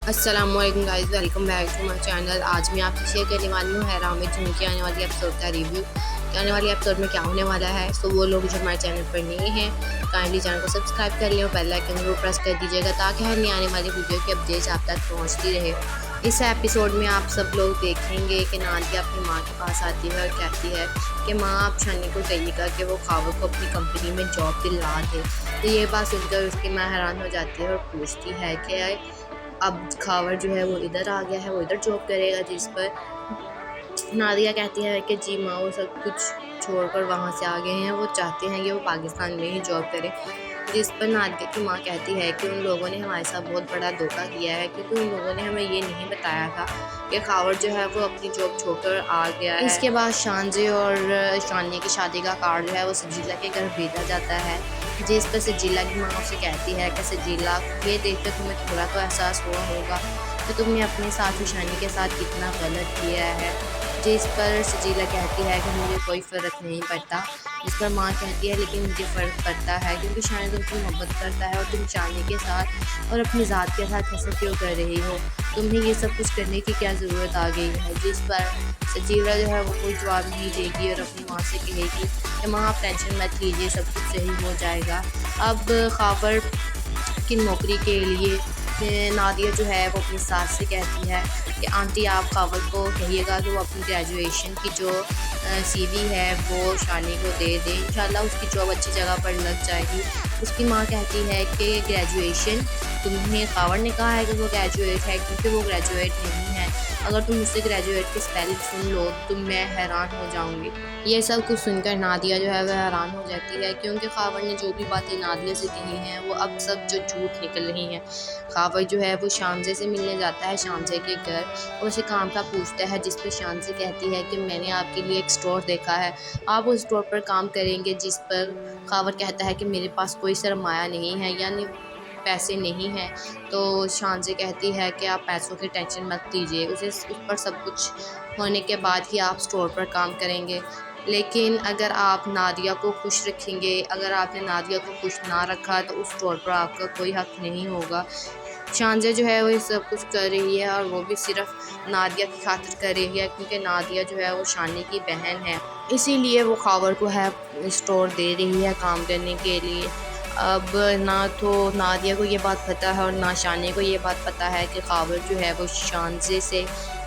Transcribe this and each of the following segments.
अस्सलामुअलैकुम guys, welcome back to my channel. आज मैं आपसे शेयर करने वाली हूँ हैराम में झूम के आने वाली एपिसोड का रिव्यू कि आने वाली एपिसोड में क्या होने वाला है। सो वो लोग जो हमारे चैनल पर नए हैं, काइंडली चैनल को सब्सक्राइब कर लें और बेल आइकन को प्रेस कर दीजिएगा ताकि हर नई आने वाली वीडियो की अपडेट्स आप तक पहुँचती रहे। इस एपिसोड में आप सब लोग देखेंगे कि नादिया अपनी माँ के पास आती है और कहती है कि माँ, आप शानी को कहिएगा कि वो खावर को अपनी कंपनी में जॉब दिला दे। तो ये बात सुनकर उसकी माँ हैरान हो जाती है और पूछती है कि अब खावर जो है वो इधर आ गया है, वो इधर जॉब करेगा। जिस पर नादिया कहती है कि जी माँ, वो सब कुछ छोड़कर वहाँ से आ गए हैं, वो चाहते हैं कि वो पाकिस्तान में ही जॉब करे। जिस पर नादिया की माँ कहती है कि उन लोगों ने हमारे साथ बहुत बड़ा धोखा किया है, क्योंकि उन लोगों ने हमें ये नहीं बताया था कि खावर जो है वो अपनी जॉब छोड़कर आ गया है। इसके बाद शानजे और शानी की शादी का कार्ड जो है वो सजीला के घर भेजा जाता है। जिस पर सजीला की माँ उससे कहती है कि सजीला, ये देखकर तुम्हें थोड़ा तो एहसास हुआ होगा कि तुमने अपने साथी शानी के साथ कितना गलत किया है। जिस पर सजीला कहती है कि मुझे कोई फ़र्क नहीं पड़ता। जिस पर माँ कहती है लेकिन मुझे फ़र्क पड़ता है, क्योंकि शानी तुमसे मोहब्बत करता है और तुम शानी के साथ और अपनी ज़ात के साथ ऐसा क्यों कर रही हो, तुम्हें ये सब कुछ करने की क्या ज़रूरत आ गई है। जिस पर सजीला जो है वो कोई जवाब नहीं देगी और अपनी माँ से कहेगी कि माँ, आप टेंशन मत लीजिए, सब कुछ सही हो जाएगा। अब खावर की नौकरी के लिए नादिया जो है वो अपनी सास से कहती है कि आंटी, आप खावर को कहिएगा कि वो अपनी ग्रेजुएशन की जो सीवी है वो शानी को दे दें। इंशाल्लाह उसकी जॉब अच्छी जगह पर लग जाएगी। उसकी माँ कहती है कि ग्रेजुएशन, तुम्हें खावर ने कहा है कि वो ग्रेजुएट है, क्योंकि वो ग्रेजुएट नहीं है। अगर तुम मुझसे ग्रेजुएट की स्पेलिंग सुन लो तो मैं हैरान हो जाऊँगी। ये सब कुछ सुनकर नादिया जो है वह हैरान हो जाती है, क्योंकि खावर ने जो भी बातें नादिया से कही हैं वो अब सब जो झूठ निकल रही हैं। खावर जो है वो शामज़े से मिलने जाता है, शामज़े के घर, और उसे काम का पूछता है। जिस पर शामज़े कहती है कि मैंने आपके लिए एक स्टोर देखा है, आप उस स्टोर पर काम करेंगे। जिस पर खावर कहता है कि मेरे पास कोई सरमाया नहीं है, यानी पैसे नहीं हैं। तो शामज़े कहती है कि आप पैसों की टेंशन मत लीजिए, उस पर सब कुछ होने के बाद ही आप स्टोर पर काम करेंगे। लेकिन अगर आप नादिया को खुश रखेंगे, अगर आपने नादिया को खुश ना रखा तो उस स्टोर पर आपका कोई हक नहीं होगा। शांजा जो है वो ये सब कुछ कर रही है, और वो भी सिर्फ नादिया की खातिर कर रही है, क्योंकि नादिया जो है वो शानी की बहन है, इसीलिए वो खावर को है स्टोर दे रही है काम करने के लिए। अब ना तो नादिया को ये बात पता है और ना शानी को ये बात पता है कि खावर जो है वो शानजे से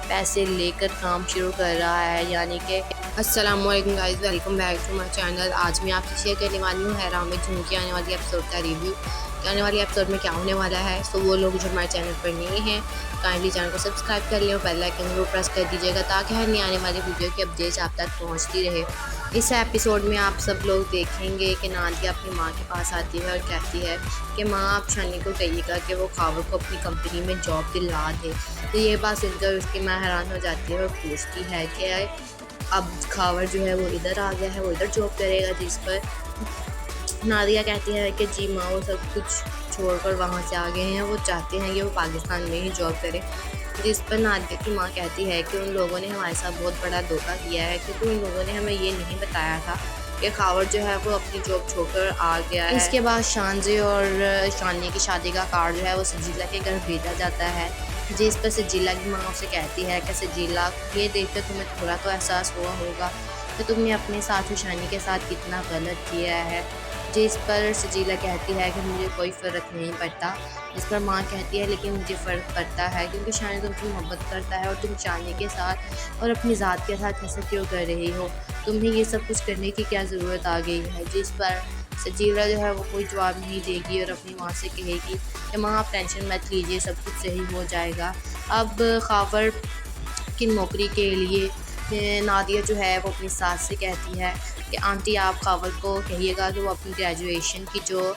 पैसे लेकर काम शुरू कर रहा है, यानी कि अस्सलामुअलैकुम guys, welcome back to my channel. आज मैं आपसे शेयर करने वाली हूँ हैराम में झूम के आने वाली एपिसोड का रिव्यू कि आने वाली एपिसोड में क्या होने वाला है। सो वो लोग जो हमारे चैनल पर नए हैं, काइंडली चैनल को सब्सक्राइब कर लें और बेल आइकन को प्रेस कर दीजिएगा ताकि हर नई आने वाली वीडियो की अपडेट्स आप तक पहुँचती रहे। इस एपिसोड में आप सब लोग देखेंगे कि नादिया अपनी माँ के पास आती है और कहती है कि माँ, आप शानी को कहिएगा कि वो खावर को अपनी कंपनी में जॉब दिला दे। तो ये बात सुनकर उसकी माँ हैरान हो जाती है और पूछती है कि अब खावर जो है वो इधर आ गया है, वो इधर जॉब करेगा। जिस पर नादिया कहती है कि जी माँ, वो सब कुछ छोड़कर वहाँ से आ गए हैं, वो चाहते हैं कि वो पाकिस्तान में ही जॉब करे। जिस पर नादिया की माँ कहती है कि उन लोगों ने हमारे साथ बहुत बड़ा धोखा किया है, क्योंकि उन लोगों ने हमें ये नहीं बताया था कि खावर जो है वो अपनी जॉब छोड़कर आ गया है। इसके बाद शानजे और शानी की शादी का कार्ड जो है वो सजीला के घर भेजा जाता है। जिस पर सजीला की माँ उसे कहती है कि सजीला, ये देखकर तुम्हें थोड़ा तो एहसास हुआ होगा कि तुमने अपने साथी शानी के साथ कितना गलत किया है। जिस पर सजीला कहती है कि मुझे कोई फ़र्क नहीं पड़ता। जिस पर माँ कहती है लेकिन मुझे फ़र्क पड़ता है, क्योंकि शानी तुमसे मोहब्बत करता है और तुम शानी के साथ और अपनी ज़ात के साथ ऐसा क्यों कर रही हो, तुम्हें ये सब कुछ करने की क्या ज़रूरत आ गई है। जिस पर सजीला जो है वो कोई जवाब नहीं देगी और अपनी माँ से कहेगी कि माँ, आप टेंशन मत लीजिए, सब कुछ सही हो जाएगा। अब खावर की नौकरी के लिए नादिया जो है वो अपनी सास से कहती है कि आंटी, आप खावर को कहिएगा कि वो अपनी ग्रेजुएशन की जो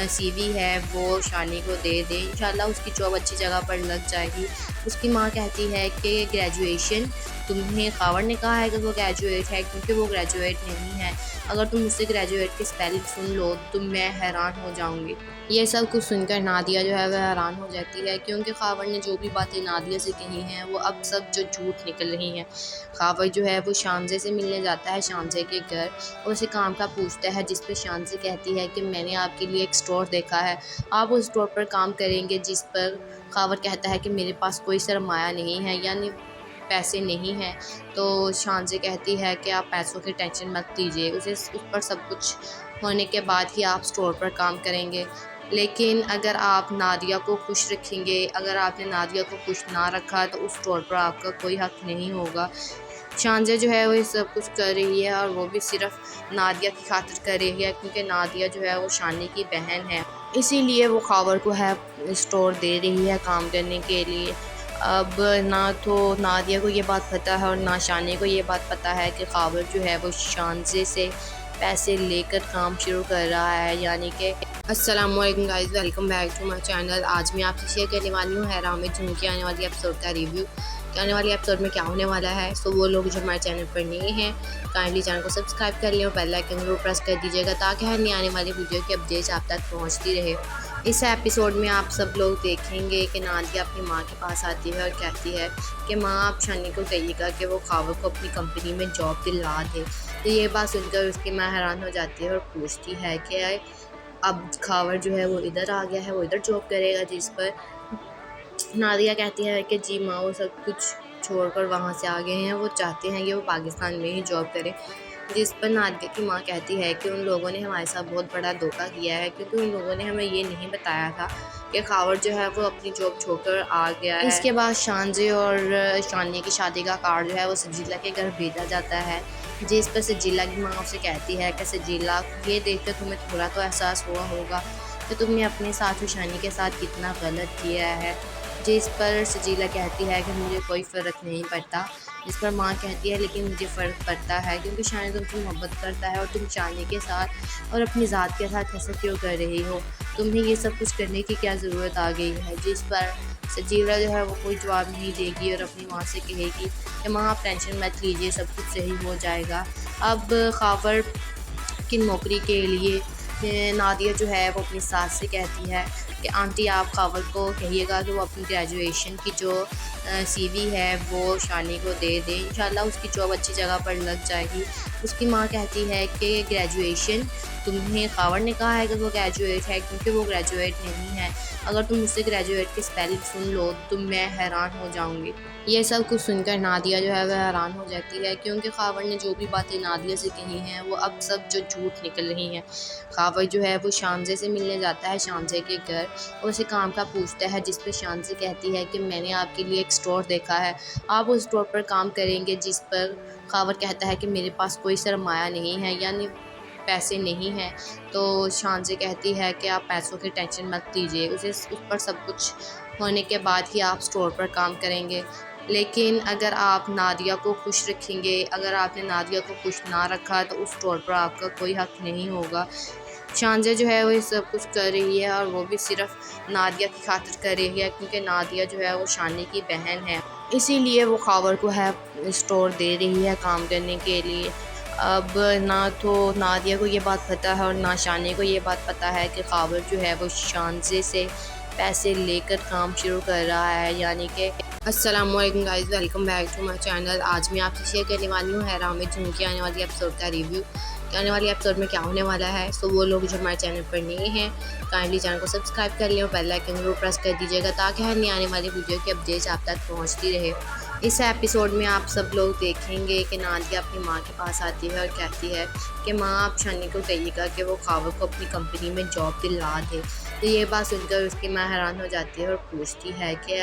सीवी है वो शानी को दे दें। इंशाल्लाह उसकी जॉब अच्छी जगह पर लग जाएगी। उसकी माँ कहती है कि ग्रेजुएशन, तुम्हें खावर ने कहा है कि वो ग्रेजुएट है, क्योंकि वो ग्रेजुएट नहीं है। अगर तुम मुझसे ग्रेजुएट की स्पेलिंग सुन लो तो मैं हैरान हो जाऊँगी। ये सब कुछ सुनकर नादिया जो है वह हैरान हो जाती है, क्योंकि खावर ने जो भी बातें नादिया से कही हैं वो अब सब जो झूठ निकल रही हैं। खावर जो है वो शामज़े से मिलने जाता है, शामज़े के घर, और उसे काम का पूछता है। जिस पर शामज़े कहती है कि मैंने आपके लिए एक स्टोर देखा है, आप उस स्टोर पर काम करेंगे। जिस पर खावर कहता है कि मेरे पास कोई सरमाया नहीं है, यानी पैसे नहीं हैं। तो शानज़े कहती है कि आप पैसों की टेंशन मत लीजिए, उस पर सब कुछ होने के बाद ही आप स्टोर पर काम करेंगे। लेकिन अगर आप नादिया को खुश रखेंगे, अगर आपने नादिया को खुश ना रखा तो उस स्टोर पर आपका कोई हक़ नहीं होगा। शानज़े जो है वो ये सब कुछ कर रही है और वो भी सिर्फ़ नादिया की खातिर कर रही है, क्योंकि नादिया जो है वो शानी की बहन है। इसीलिए वो खावर को है स्टोर दे रही है काम करने के लिए। अब ना तो नादिया को ये बात पता है और ना शानी को ये बात पता है कि खावर जो है वो शानज़े से पैसे लेकर काम शुरू कर रहा है, यानी कि अस्सलामुअलैकुम guys, welcome back to my channel. आज मैं आपसे शेयर करने वाली हूँ हैरा में झुमकी आने वाली एपिसोड का रिव्यू कि आने वाली एपिसोड में क्या होने वाला है। सो वो लोग जो हमारे चैनल पर नए हैं काइंडली चैनल को सब्सक्राइब कर लें और बेल आइकन जरूर प्रेस कर दीजिएगा ताकि हर नई आने वाली वीडियो की अपडेट्स आप तक पहुँचती रहे। इस एपिसोड में आप सब लोग देखेंगे कि नादिया अपनी माँ के पास आती है और कहती है कि माँ आप शानी को कहिएगा कि वो खावर को अपनी कंपनी में जॉब दिला दे। तो ये बात सुनकर उसकी माँ हैरान हो जाती है और पूछती है कि अब खावर जो है वो इधर आ गया है, वो इधर जॉब करेगा। जिस पर नादिया कहती है कि जी माँ वो सब कुछ छोड़कर वहाँ से आ गए हैं, वो चाहते हैं कि वो पाकिस्तान में ही जॉब करें। जिस पर नादिया की माँ कहती है कि उन लोगों ने हमारे साथ बहुत बड़ा धोखा किया है, क्योंकि उन लोगों ने हमें ये नहीं बताया था कि खावर जो है वो अपनी जॉब छोड़कर आ गया है। इसके बाद शानज़े और शानी की शादी का कार्ड जो है वो सजीला के घर भेजा जाता है। जिस पर सजीला की माँ उसे कहती है कि सजीला ये देखकर तुम्हें थोड़ा तो एहसास हुआ होगा कि तुमने अपने साथ शानी के साथ कितना गलत किया है। जिस पर सजीला कहती है कि मुझे कोई फ़र्क नहीं पड़ता। जिस पर माँ कहती है लेकिन मुझे फ़र्क पड़ता है, क्योंकि शानी तुमसे मोहब्बत करता है और तुम शानी के साथ और अपनी ज़ात के साथ ऐसा क्यों कर रही हो, तुम्हें ये सब कुछ करने की क्या ज़रूरत आ गई है। जिस पर सजीला जो है वो कोई जवाब नहीं देगी और अपनी माँ से कहेगी कि माँ आप टेंशन मत लीजिए, सब कुछ सही हो जाएगा। अब खावर की नौकरी के लिए नादिया जो है वो अपनी सास से कहती है कि आंटी आप खावर को कहिएगा कि वो अपनी ग्रेजुएशन की जो सीवी है वो शानी को दे दे, इंशाल्लाह उसकी जॉब अच्छी जगह पर लग जाएगी। उसकी माँ कहती है कि ग्रेजुएशन तुम्हें खावर ने कहा है कि वो ग्रेजुएट है, क्योंकि वो ग्रेजुएट नहीं है। अगर तुम मुझसे ग्रेजुएट की स्पेलिंग सुन लो तो मैं हैरान हो जाऊँगी। ये सब कुछ सुनकर नादिया जो है वह हैरान हो जाती है, क्योंकि खावर ने जो भी बातें नादिया से कही हैं वो अब सब जो झूठ निकल रही हैं। खावर जो है वो शानज़े से मिलने जाता है शानज़े के घर और उसे काम का पूछता है, जिस पर शानज़े कहती है कि मैंने आपके लिए एक स्टोर देखा है, आप उस स्टोर पर काम करेंगे। जिस पर खावर कहता है कि मेरे पास कोई सरमाया नहीं है, यानी पैसे नहीं हैं। तो शानज़े कहती है कि आप पैसों की टेंशन मत लीजिए, उस पर सब कुछ होने के बाद ही आप स्टोर पर काम करेंगे। लेकिन अगर आप नादिया को खुश रखेंगे, अगर आपने नादिया को खुश ना रखा तो उस स्टोर पर आपका कोई हक़ नहीं होगा। शानज़े जो है वो ये सब कुछ कर रही है और वो भी सिर्फ़ नादिया की खातिर कर रही है, क्योंकि नादिया जो है वो शानी की बहन है। इसीलिए वो खावर को है स्टोर दे रही है काम करने के लिए। अब ना तो नादिया को ये बात पता है और ना शानी को ये बात पता है कि खावर जो है वो शानज़े से पैसे लेकर काम शुरू कर रहा है, यानी कि अस्सलामुअलैकुम guys, welcome back to my channel. आज मैं आपसे शेयर करने वाली हूँ हैरा में झुमकी आने वाली एपिसोड का रिव्यू कि आने वाली एपिसोड में क्या होने वाला है। सो वो लोग जो हमारे चैनल पर नए हैं काइंडली चैनल को सब्सक्राइब कर लें और बेल आइकन जरूर प्रेस कर दीजिएगा ताकि हर नई आने वाली वीडियो की अपडेट्स आप तक पहुँचती रहे। इस एपिसोड में आप सब लोग देखेंगे कि नादिया अपनी माँ के पास आती है और कहती है कि माँ आप शानी को कहिएगा कि वो खावर को अपनी कंपनी में जॉब दिला दे। तो ये बात सुनकर उसकी माँ हैरान हो जाती है और पूछती है कि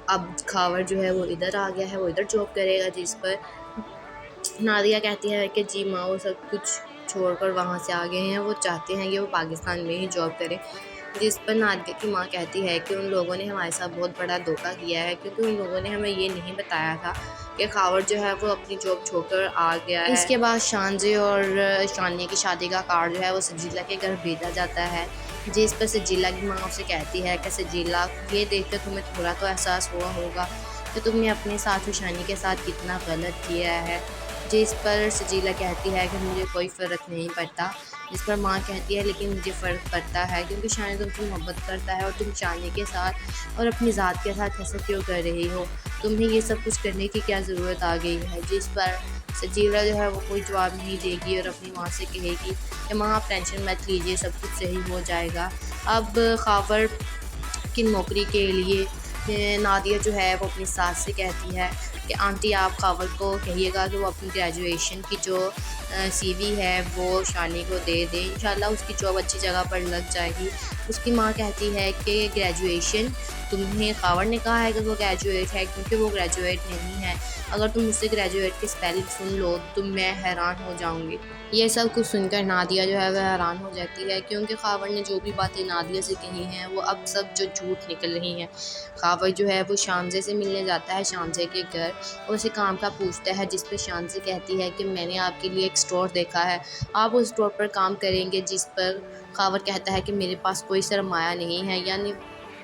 अब खावर जो है वो इधर आ गया है, वो इधर जॉब करेगा। जिस पर नादिया कहती है कि जी माँ वो सब कुछ छोड़कर वहाँ से आ गए हैं, वो चाहते हैं कि वो पाकिस्तान में ही जॉब करें। जिस पर नादिया की माँ कहती है कि उन लोगों ने हमारे साथ बहुत बड़ा धोखा किया है, क्योंकि उन लोगों ने हमें ये नहीं बताया था कि खावर जो है वो अपनी जॉब छोड़कर आ गया है। इसके बाद शानज़े और शानी की शादी का कार्ड जो है वो सजीला के घर भेजा जाता है। जिस पर सजीला की माँ उसे कहती है कि सजीला ये देखकर तुम्हें थोड़ा तो एहसास हुआ होगा कि तुमने अपने साथ शानी के साथ कितना गलत किया है। जिस पर सजीला कहती है कि मुझे कोई फ़र्क नहीं पड़ता। जिस पर माँ कहती है लेकिन मुझे फ़र्क पड़ता है, क्योंकि शानी तुमसे मोहब्बत करता है और तुम शानी के साथ और अपनी ज़ात के साथ ऐसा क्यों कर रही हो, तुम्हें ये सब कुछ करने की क्या ज़रूरत आ गई है। जिस पर सजीला जो है वो कोई जवाब नहीं देगी और अपनी माँ से कहेगी कि माँ आप टेंशन मत लीजिए, सब कुछ सही हो जाएगा। अब खावर की नौकरी के लिए नादिया जो है वो अपनी सास से कहती है कि आंटी आप खावर को कहिएगा कि वो अपनी ग्रेजुएशन की जो सीवी है वो शानी को दे दे, इंशाल्लाह उसकी जॉब अच्छी जगह पर लग जाएगी। उसकी माँ कहती है कि ग्रेजुएशन, तुम्हें खावर ने कहा है कि वो ग्रेजुएट है, क्योंकि वो ग्रेजुएट नहीं है। अगर तुम मुझसे ग्रेजुएट की स्पेलिंग सुन लो तो मैं हैरान हो जाऊँगी। ये सब कुछ सुनकर नादिया जो है वह हैरान हो जाती है, क्योंकि खावर ने जो भी बातें नादिया से कही हैं वो अब सब जो झूठ निकल रही हैं। खावर जो है वो शामज़े से मिलने जाता है शामज़े के घर और उसे काम का पूछता है, जिस पर शामज़े कहती है कि मैंने आपके लिए एक स्टोर देखा है, आप उस स्टोर पर काम करेंगे। जिस पर खावर कहता है कि मेरे पास कोई सरमाया नहीं है, यानी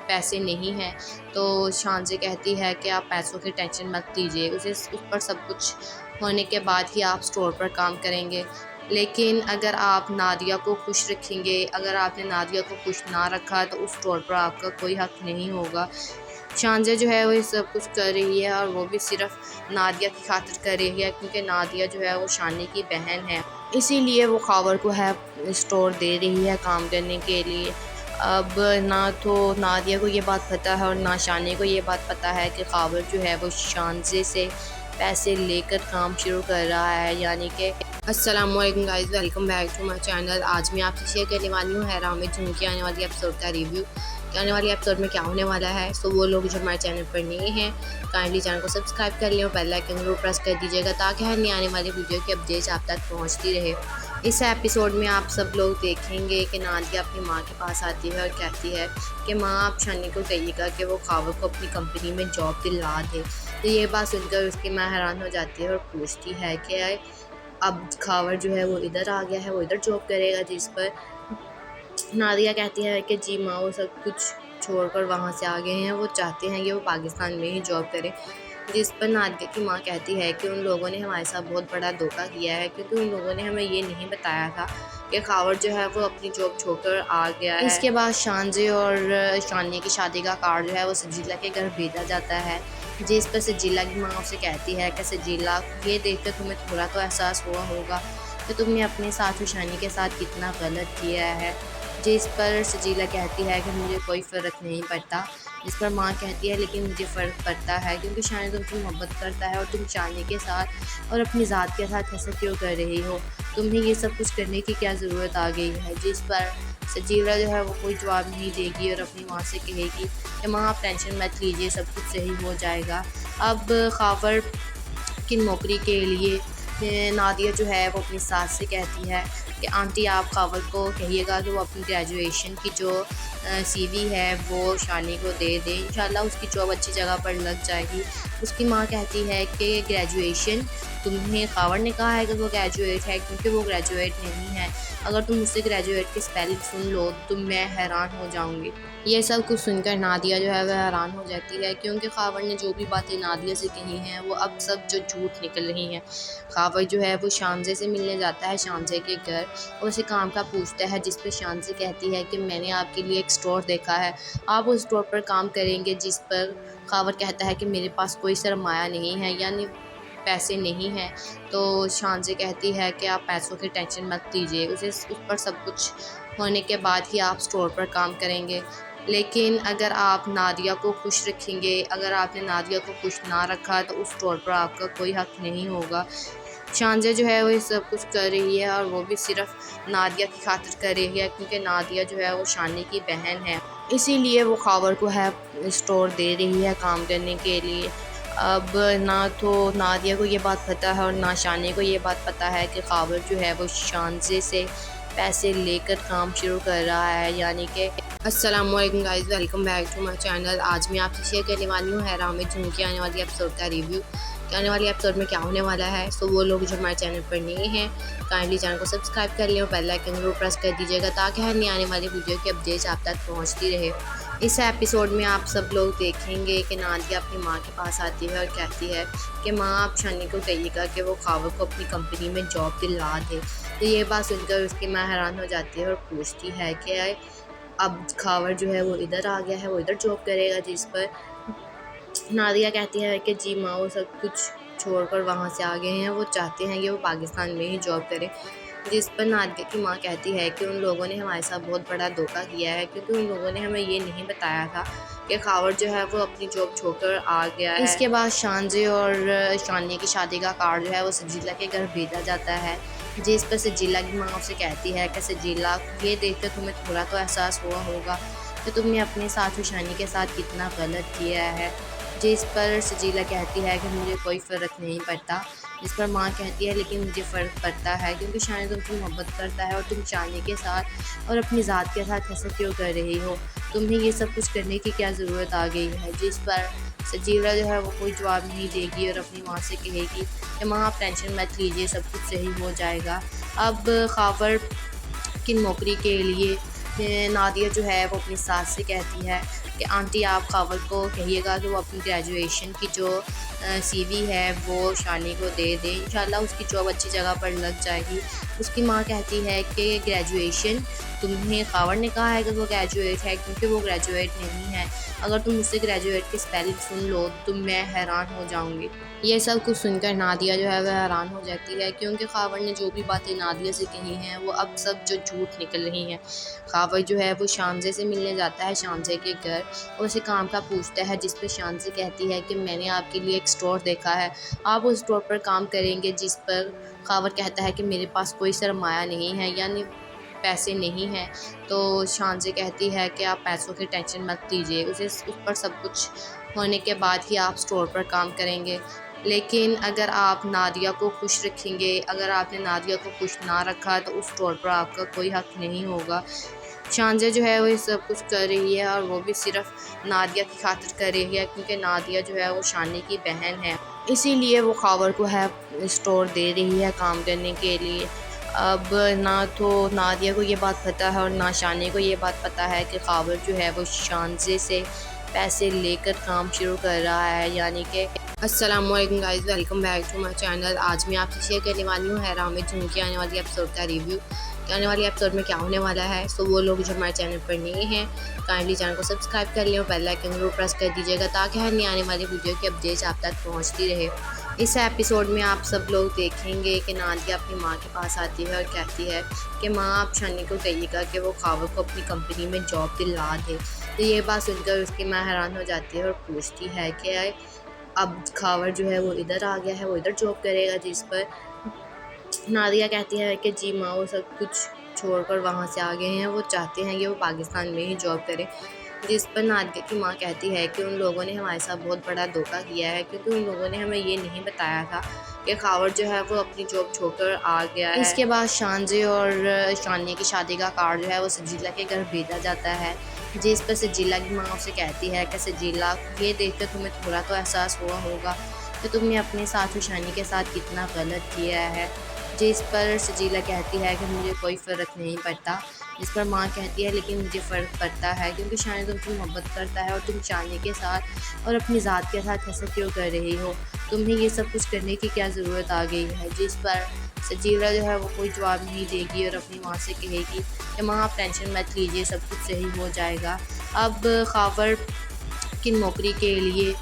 पैसे नहीं हैं। तो शामज़े कहती है कि आप पैसों की टेंशन मत लीजिए, उस पर सब कुछ होने के बाद ही आप स्टोर पर काम करेंगे। लेकिन अगर आप नादिया को खुश रखेंगे, अगर आपने नादिया को खुश ना रखा तो उस स्टोर पर आपका कोई हक नहीं होगा। शांजा जो है वो ये सब कुछ कर रही है और वो भी सिर्फ नादिया की खातिर कर रही है, क्योंकि नादिया जो है वो शानी की बहन है, इसीलिए वो खावर को है स्टोर दे रही है काम करने के लिए। अब ना तो नादिया को ये बात पता है और ना शानी को ये बात पता है कि खावर जो है वो शानजे से पैसे लेकर काम शुरू कर रहा है, यानी कि अस्सलामुअलैकुम guys, welcome back to my channel. आज मैं आपसे शेयर करने वाली हूँ हैराम में झुमकी आने वाली एपिसोड का रिव्यू कि आने वाली एपिसोड में क्या होने वाला है। सो वो लोग जो हमारे चैनल पर नए हैं काइंडली चैनल को सब्सक्राइब कर लें और बेल आइकन जरूर प्रेस कर दीजिएगा, ताकि हर नई आने वाली वीडियो की अपडेट्स आप तक पहुँचती रहे। इस एपिसोड में आप सब लोग देखेंगे कि नादिया अपनी माँ के पास आती है और कहती है कि माँ आप शानी को कहिएगा कि वो खावर को अपनी कंपनी में जॉब दिला दे। तो ये बात सुनकर उसकी माँ हैरान हो जाती है और पूछती है कि अब खावर जो है वो इधर आ गया है, वो इधर जॉब करेगा। जिस पर नादिया कहती है कि जी माँ, वो सब कुछ छोड़कर वहाँ से आ गए हैं, वो चाहते हैं कि वो पाकिस्तान में ही जॉब करें। जिस पर नादिया की माँ कहती है कि उन लोगों ने हमारे साथ बहुत बड़ा धोखा किया है, क्योंकि उन लोगों ने हमें ये नहीं बताया था कि खावर जो है वो अपनी जॉब छोड़कर आ गया है। इसके बाद शानजे और शानी की शादी का कार्ड जो है वो सजीला के घर भेजा जाता है, जिस पर सजीला की माँ उससे कहती है कि सजीला, ये देखकर तुम्हें थोड़ा तो एहसास हुआ होगा कि तुमने अपने साथ शानी के साथ कितना गलत किया है। जिस पर सजीला कहती है कि मुझे कोई फ़र्क नहीं पड़ता। जिस पर माँ कहती है लेकिन मुझे फ़र्क पड़ता है, क्योंकि शानी तुमसे मोहब्बत करता है और तुम शानी के साथ और अपनी ज़ात के साथ ऐसा क्यों कर रही हो, तुम्हें ये सब कुछ करने की क्या ज़रूरत आ गई है। जिस पर सजीला जो है वो कोई जवाब नहीं देगी और अपनी माँ से कहेगी कि माँ आप टेंशन मत लीजिए, सब कुछ सही हो जाएगा। अब खावर की नौकरी के लिए नादिया जो है वो अपनी सास से कहती है कि आंटी आप खावर को कहिएगा कि वो अपनी ग्रेजुएशन की जो सीवी है वो शानी को दे दे, इंशाल्लाह उसकी जॉब अच्छी जगह पर लग जाएगी। उसकी माँ कहती है कि ग्रेजुएशन, तुम्हें खावर ने कहा है कि वो ग्रेजुएट है, क्योंकि वो ग्रेजुएट नहीं है। अगर तुम मुझसे ग्रेजुएट की स्पेलिंग सुन लो तो मैं हैरान हो जाऊँगी। ये सब कुछ सुनकर नादिया जो है वह हैरान हो जाती है, क्योंकि खावर ने जो भी बातें नादिया से कही हैं वो अब सब जो झूठ निकल रही हैं। खावर जो है वो शामज़े से मिलने जाता है शामज़े के घर और उसे काम का पूछता है, जिस पर शामज़े कहती है कि मैंने आपके लिए एक स्टोर देखा है, आप उस स्टोर पर काम करेंगे। जिस पर खावर कहता है कि मेरे पास कोई सरमाया नहीं है, यानी पैसे नहीं हैं। तो शामज़े कहती है कि आप पैसों की टेंशन मत लीजिए, उस पर सब कुछ होने के बाद ही आप स्टोर पर काम करेंगे। लेकिन अगर आप नादिया को खुश रखेंगे, अगर आपने नादिया को खुश ना रखा तो उस स्टोर पर आपका कोई हक नहीं होगा। शांजा जो है वो ये सब कुछ कर रही है और वो भी सिर्फ नादिया की खातिर कर रही है, क्योंकि नादिया जो है वो शानी की बहन है, इसीलिए वो खावर को है स्टोर दे रही है काम करने के लिए। अब ना तो नादिया को ये बात पता है और ना शानी को ये बात पता है कि खावर जो है वो शानजे से पैसे लेकर काम शुरू कर रहा है, यानी कि अस्सलामुअलैकुम guys, welcome back to my channel. आज मैं आपसे शेयर करने वाली हूँ हैराम में झुमकी आने वाली एपिसोड का रिव्यू कि आने वाली एपिसोड में क्या होने वाला है। सो वो लोग जो हमारे चैनल पर नए हैं काइंडली चैनल को सब्सक्राइब कर लें और बेल आइकन जरूर प्रेस कर दीजिएगा, ताकि हर नई आने वाली वीडियो की अपडेट्स आप तक पहुँचती रहे। इस एपिसोड में आप सब लोग देखेंगे कि नादिया अपनी माँ के पास आती है और कहती है कि माँ आप शानी को कहिएगा कि वो खावर को अपनी कंपनी में जॉब दिला दे। तो ये बात सुनकर उसकी माँ हैरान हो जाती है और पूछती है कि अब खावर जो है वो इधर आ गया है, वो इधर जॉब करेगा। जिस पर नादिया कहती है कि जी माँ, वो सब कुछ छोड़कर वहाँ से आ गए हैं, वो चाहते हैं कि वो पाकिस्तान में ही जॉब करें। जिस पर नादिया की माँ कहती है कि उन लोगों ने हमारे साथ बहुत बड़ा धोखा किया है, क्योंकि उन लोगों ने हमें ये नहीं बताया था कि खावर जो है वो अपनी जॉब छोड़कर आ गया है। इसके बाद शानजे और शानिया की शादी का कार्ड जो है वो सजीला के घर भेजा जाता है, जिस पर सजीला की माँ उसे कहती है कि सजीला, ये देखकर तुम्हें थोड़ा तो एहसास हुआ होगा कि तुमने अपने साथ शानी के साथ कितना गलत किया है। जिस पर सजीला कहती है कि मुझे कोई फ़र्क नहीं पड़ता। जिस पर माँ कहती है लेकिन मुझे फ़र्क पड़ता है, क्योंकि शानी तुमसे मोहब्बत करता है और तुम शानी के साथ और अपनी ज़ात के साथ ऐसा क्यों कर रही हो, तुम्हें ये सब कुछ करने की क्या ज़रूरत आ गई है। जिस पर सजीला जो है वो कोई जवाब नहीं देगी और अपनी माँ से कहेगी कि माँ आप टेंशन मत लीजिए, सब कुछ सही हो जाएगा। अब खावर की नौकरी के लिए नादिया जो है वो अपनी सास से कहती है कि आंटी आप खावर को कहिएगा कि वो अपनी ग्रेजुएशन की जो सीवी है वो शानी को दे दे, इंशाल्लाह उसकी जॉब अच्छी जगह पर लग जाएगी। उसकी माँ कहती है कि ग्रेजुएशन, तुम्हें खावर ने कहा है कि वो ग्रेजुएट है, क्योंकि वो ग्रेजुएट नहीं है। अगर तुम मुझसे ग्रेजुएट की स्पेलिंग सुन लो तो मैं हैरान हो जाऊँगी। ये सब कुछ सुनकर नादिया जो है वह हैरान हो जाती है, क्योंकि खावर ने जो भी बातें नादिया से कही हैं वो अब सब जो झूठ निकल रही हैं। खावर जो है वो शानजे से मिलने जाता है शानजे के घर और उसे काम का पूछता है, जिस पर शानजे कहती है कि मैंने आपके लिए एक स्टोर देखा है, आप उस स्टोर पर काम करेंगे। जिस पर खावर कहता है कि मेरे पास कोई सरमाया नहीं है, यानी पैसे नहीं हैं। तो शानजे कहती है कि आप पैसों की टेंशन मत लीजिए, उस पर सब कुछ होने के बाद ही आप स्टोर पर काम करेंगे। लेकिन अगर आप नादिया को खुश रखेंगे, अगर आपने नादिया को खुश ना रखा तो उस स्टोर पर आपका कोई हक नहीं होगा। शानजे जो है वो ये सब कुछ कर रही है और वो भी सिर्फ नादिया की खातिर कर रही है, क्योंकि नादिया जो है वो शानी की बहन है, इसीलिए वो खावर को है स्टोर दे रही है काम करने के लिए। अब ना तो नादिया को ये बात पता है और ना शानी को ये बात पता है कि खावर जो है वो शानजे से पैसे लेकर काम शुरू कर रहा है, यानी कि अस्सलामुअलैकुम guys, welcome back to my channel. आज मैं आपसे शेयर करने वाली हूँ हैरा में झुमकी आने वाली एपिसोड का रिव्यू कि आने वाली एपिसोड में क्या होने वाला है। सो वो लोग जो हमारे चैनल पर नए हैं काइंडली चैनल को सब्सक्राइब कर लें और बेल आइकन जरूर प्रेस कर दीजिएगा, ताकि हर नई आने वाली वीडियो की अपडेट्स आप तक पहुँचती रहे। इस एपिसोड में आप सब लोग देखेंगे कि नादिया अपनी माँ के पास आती है और कहती है कि माँ आप शानी को कहिएगा कि वो खावर को अपनी कंपनी में जॉब दिला दे। तो ये बात सुनकर उसकी माँ हैरान हो जाती है और पूछती है कि अब खावर जो है वो इधर आ गया है, वो इधर जॉब करेगा। जिस पर नादिया कहती है कि जी माँ, वो सब कुछ छोड़कर वहाँ से आ गए हैं, वो चाहते हैं कि वो पाकिस्तान में ही जॉब करें। जिस पर नादिया की माँ कहती है कि उन लोगों ने हमारे साथ बहुत बड़ा धोखा किया है, क्योंकि उन लोगों ने हमें ये नहीं बताया था कि खावर जो है वो अपनी जॉब छोड़कर आ गया है। इसके बाद शानजे और शानिया की शादी का कार्ड जो है वो सजीला के घर भेजा जाता है, जिस पर सजीला की माँ उसे कहती है कि सजीला, ये देखकर तुम्हें थोड़ा तो एहसास हुआ होगा कि तुमने अपने साथ शानी के साथ कितना गलत किया है। जिस पर सजीला कहती है कि मुझे कोई फ़र्क नहीं पड़ता। जिस पर माँ कहती है लेकिन मुझे फ़र्क पड़ता है, क्योंकि शानी तुमसे मोहब्बत करता है और तुम शानी के साथ और अपनी ज़ात के साथ ऐसा क्यों कर रही हो, तुम्हें ये सब कुछ करने की क्या ज़रूरत आ गई है। जिस पर सजीला जो है वो कोई जवाब नहीं देगी और अपनी माँ से कहेगी कि माँ आप टेंशन मत लीजिए, सब कुछ सही हो जाएगा। अब खावर की नौकरी के लिए